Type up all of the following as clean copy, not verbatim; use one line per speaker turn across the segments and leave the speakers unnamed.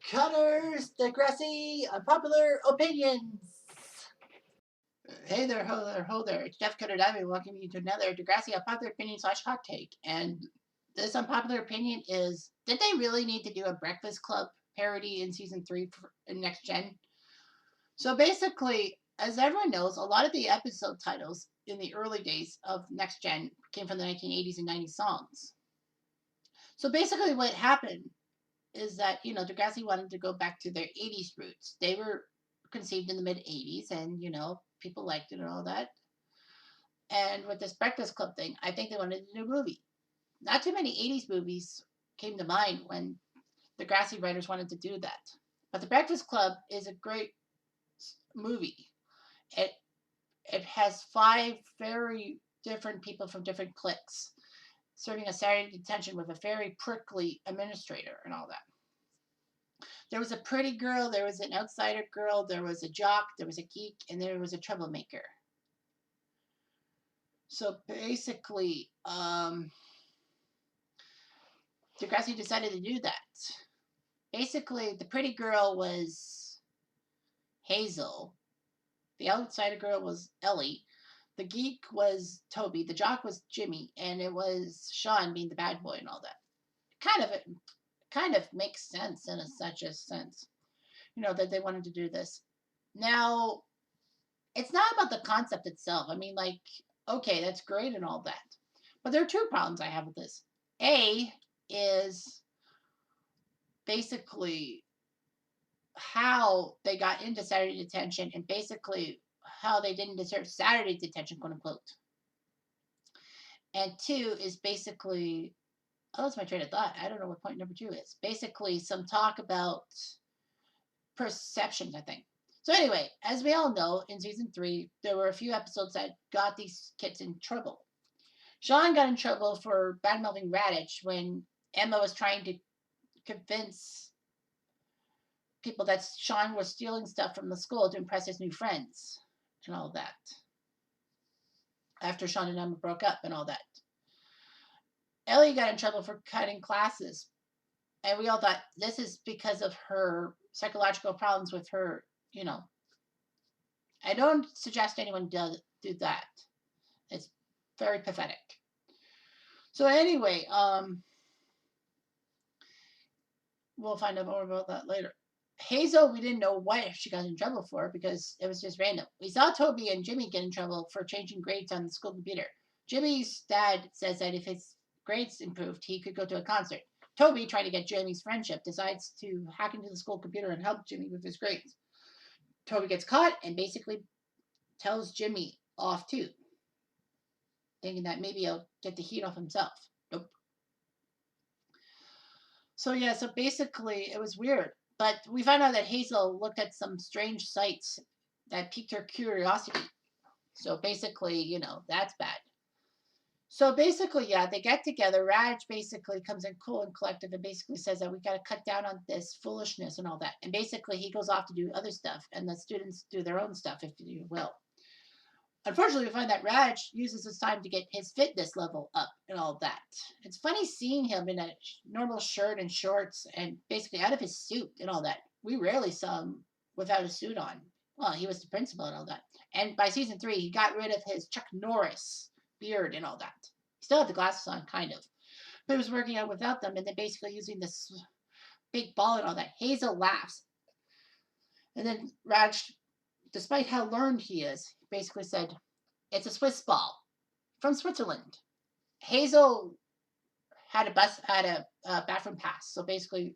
Cutters, Degrassi, unpopular opinions. Hey there, ho there. It's Jeff Cutter Diving, welcoming you to another Degrassi unpopular opinion / hot take. And this unpopular opinion is: did they really need to do a Breakfast Club parody in season 3 in Next Gen? So basically, as everyone knows, a lot of the episode titles in the early days of Next Gen came from the 1980s and 90s songs. So basically, what happened is that Degrassi wanted to go back to their 80s roots. They were conceived in the mid 80s, and people liked it and all that. And with this Breakfast Club thing, I think they wanted to do a movie. Not too many 80s movies came to mind when the Degrassi writers wanted to do that. But the Breakfast Club is a great movie. It it has 5 very different people from different cliques serving a Saturday detention with a very prickly administrator and all that. There was a pretty girl, there was an outsider girl, there was a jock, there was a geek, and there was a troublemaker. So basically, Degrassi decided to do that. Basically, the pretty girl was Hazel, the outsider girl was Ellie, the geek was Toby, the jock was Jimmy, and it was Sean being the bad boy and all that. Kind of makes sense in such a sense, that they wanted to do this. Now, it's not about the concept itself. I mean, like, okay, that's great and all that. But there are 2 problems I have with this. A is basically how they got into Saturday detention and basically how they didn't deserve Saturday detention, quote unquote. And 2 is basically, oh, that's my train of thought. I don't know what point number 2 is. Basically, some talk about perceptions, I think. So anyway, as we all know, in season 3, there were a few episodes that got these kids in trouble. Sean got in trouble for bad-mouthing Raditch when Emma was trying to convince people that Sean was stealing stuff from the school to impress his new friends and all that. After Sean and Emma broke up and all that. Ellie got in trouble for cutting classes. And we all thought this is because of her psychological problems with her, I don't suggest anyone do that. It's very pathetic. So anyway, we'll find out more about that later. Hazel, we didn't know what she got in trouble for because it was just random. We saw Toby and Jimmy get in trouble for changing grades on the school computer. Jimmy's dad says that if his grades improved, he could go to a concert. Toby, trying to get Jimmy's friendship, decides to hack into the school computer and help Jimmy with his grades. Toby gets caught and basically tells Jimmy off too, thinking that maybe he'll get the heat off himself. Nope. So yeah, so basically it was weird. But we found out that Hazel looked at some strange sites that piqued her curiosity. So basically, that's bad. So basically, yeah, they get together. Raj basically comes in cool and collective and basically says that we got to cut down on this foolishness and all that. And basically, he goes off to do other stuff, and the students do their own stuff, if you will. Unfortunately, we find that Raj uses his time to get his fitness level up and all that. It's funny seeing him in a normal shirt and shorts and basically out of his suit and all that. We rarely saw him without a suit on. Well, he was the principal and all that. And by season 3, he got rid of his Chuck Norris beard and all that. He still had the glasses on, kind of. But he was working out without them and then basically using this big ball and all that. Hazel laughs. And then Raj, despite how learned he is, basically said, it's a Swiss ball from Switzerland. Hazel had a bathroom pass. So basically,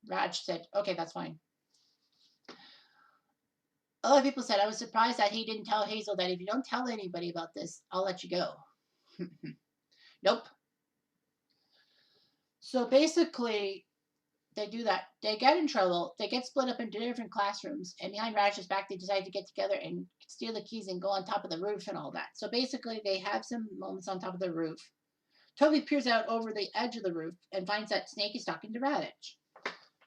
Raj said, okay, that's fine. Other people said, I was surprised that he didn't tell Hazel that if you don't tell anybody about this, I'll let you go. Nope. So basically, they do that. They get in trouble. They get split up into different classrooms. And behind Raj's back, they decide to get together and steal the keys and go on top of the roof and all that. So basically, they have some moments on top of the roof. Toby peers out over the edge of the roof and finds that Snake is talking to Raditch.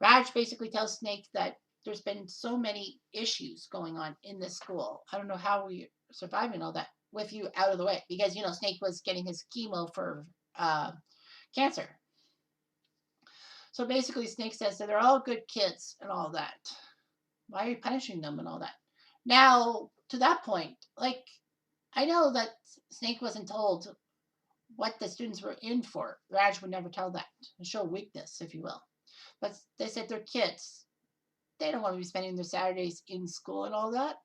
Raj basically tells Snake that there's been so many issues going on in this school. I don't know how we're surviving all that with you out of the way. Because, Snake was getting his chemo for cancer. So basically, Snake says that they're all good kids and all that. Why are you punishing them and all that? Now, to that point, like, I know that Snake wasn't told what the students were in for. Raj would never tell that. Show weakness, if you will. But they said they're kids. They don't want to be spending their Saturdays in school and all that.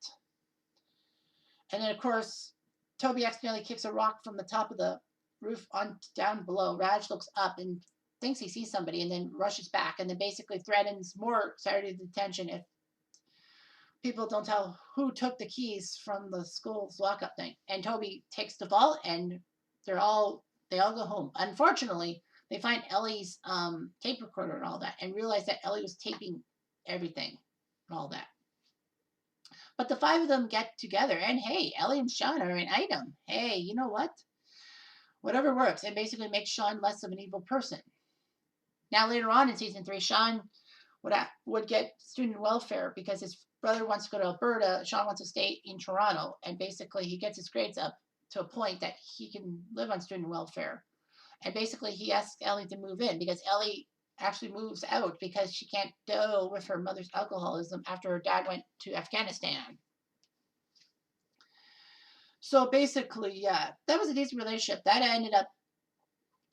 And then, of course, Toby accidentally kicks a rock from the top of the roof on down below. Raj looks up and thinks he sees somebody and then rushes back and then basically threatens more Saturday detention if people don't tell who took the keys from the school's lockup thing. And Toby takes the vault and they all go home. Unfortunately, they find Ellie's tape recorder and all that and realize that Ellie was taping everything and all that. But the five of them get together and hey, Ellie and Sean are an item. Hey, you know what? Whatever works. It basically makes Sean less of an evil person. Now later on in season 3, Sean would get student welfare because his brother wants to go to Alberta. Sean wants to stay in Toronto, and basically he gets his grades up to a point that he can live on student welfare. And basically he asks Ellie to move in because Ellie actually moves out because she can't deal with her mother's alcoholism after her dad went to Afghanistan. So basically, yeah, that was a decent relationship. That ended up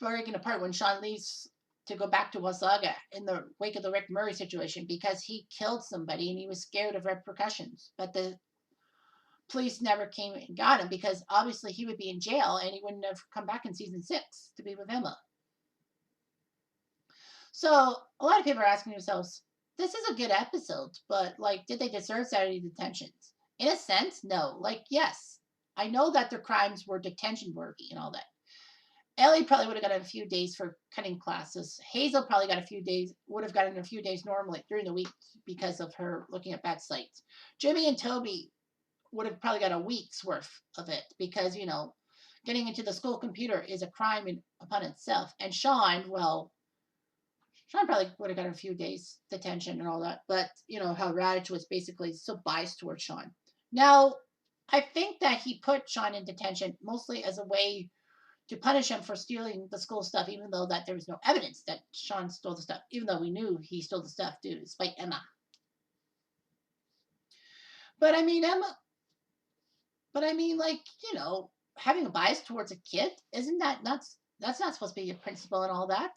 breaking apart when Sean leaves to go back to Wasaga in the wake of the Rick Murray situation because he killed somebody and he was scared of repercussions. But the police never came and got him because obviously he would be in jail and he wouldn't have come back in season 6 to be with Emma. So a lot of people are asking themselves, this is a good episode, but like, did they deserve Saturday detentions? In a sense, no. Like, yes, I know that their crimes were detention worthy and all that. Ellie probably would have gotten a few days for cutting classes. Hazel probably would have gotten a few days normally during the week because of her looking at bad sites. Jimmy and Toby would have probably got a week's worth of it because, getting into the school computer is a crime upon itself. And Sean probably would have got a few days detention and all that. But, how Radich was basically so biased towards Sean. Now, I think that he put Sean in detention mostly as a way to punish him for stealing the school stuff, even though that there was no evidence that Sean stole the stuff, even though we knew he stole the stuff to spite Emma. But I mean, having a bias towards a kid, isn't that nuts? That's not supposed to be a principle and all that.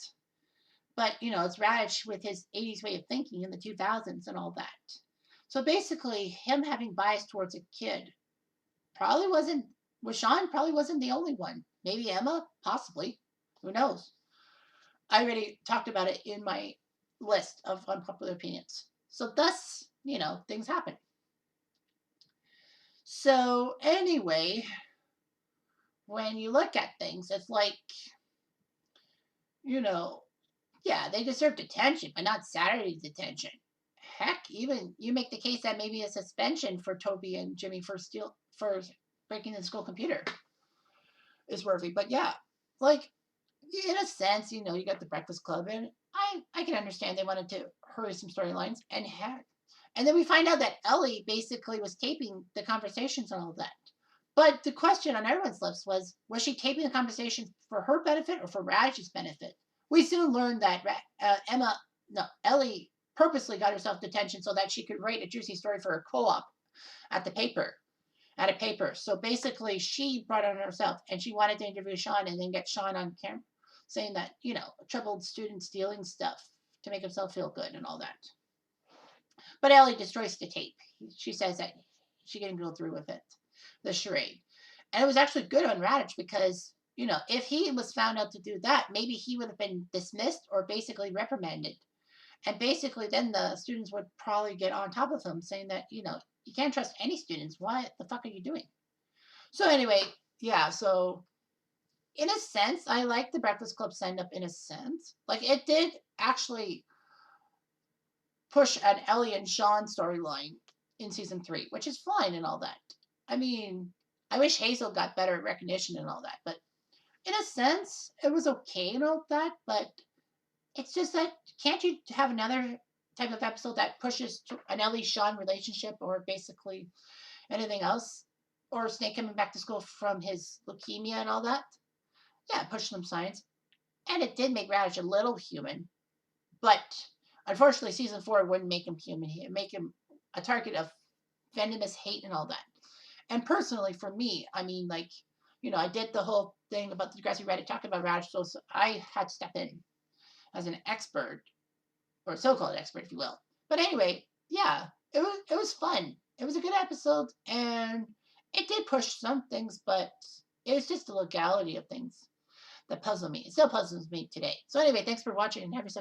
But, it's Radich with his 80s way of thinking in the 2000s and all that. So basically, him having bias towards a kid Sean probably wasn't the only one. Maybe Emma, possibly. Who knows? I already talked about it in my list of unpopular opinions. So thus, things happen. So anyway, when you look at things, it's like, yeah, they deserve detention, but not Saturday detention. Heck, even you make the case that maybe a suspension for Toby and Jimmy for breaking the school computer is worthy. But yeah, like in a sense, you got the Breakfast Club, and I can understand they wanted to hurry some storylines, and then we find out that Ellie basically was taping the conversations and all that. But the question on everyone's lips was she taping the conversations for her benefit or for Raj's benefit? We soon learned that Ellie purposely got herself detention so that she could write a juicy story for her co-op at a paper. So basically, she brought it on herself, and she wanted to interview Sean and then get Sean on camera saying that, a troubled student stealing stuff to make himself feel good and all that. But Ellie destroys the tape. She says that she didn't go through with it, the charade. And it was actually good on Radich because, if he was found out to do that, maybe he would have been dismissed or basically reprimanded. And basically then the students would probably get on top of him saying that, you can't trust any students. What the fuck are you doing? So anyway, yeah, so in a sense, I like the Breakfast Club send-up in a sense. Like, it did actually push an Ellie and Sean storyline in season 3, which is fine and all that. I mean, I wish Hazel got better recognition and all that, but in a sense, it was okay and all that, but it's just that, can't you have another type of episode that pushes an Ellie-Sean relationship or basically anything else? Or Snake coming back to school from his leukemia and all that? Yeah, push some science. And it did make Radish a little human. But unfortunately, season 4 wouldn't make him human. It'd make him a target of venomous hate and all that. And personally, for me, I mean, like, I did the whole thing about the Degrassi Reddit talking about Radish, so I had to step in as an expert, or so-called expert, if you will. But anyway, yeah, it was fun. It was a good episode, and it did push some things, but it was just the legality of things that puzzle me. It still puzzles me today. So anyway, thanks for watching, and have yourself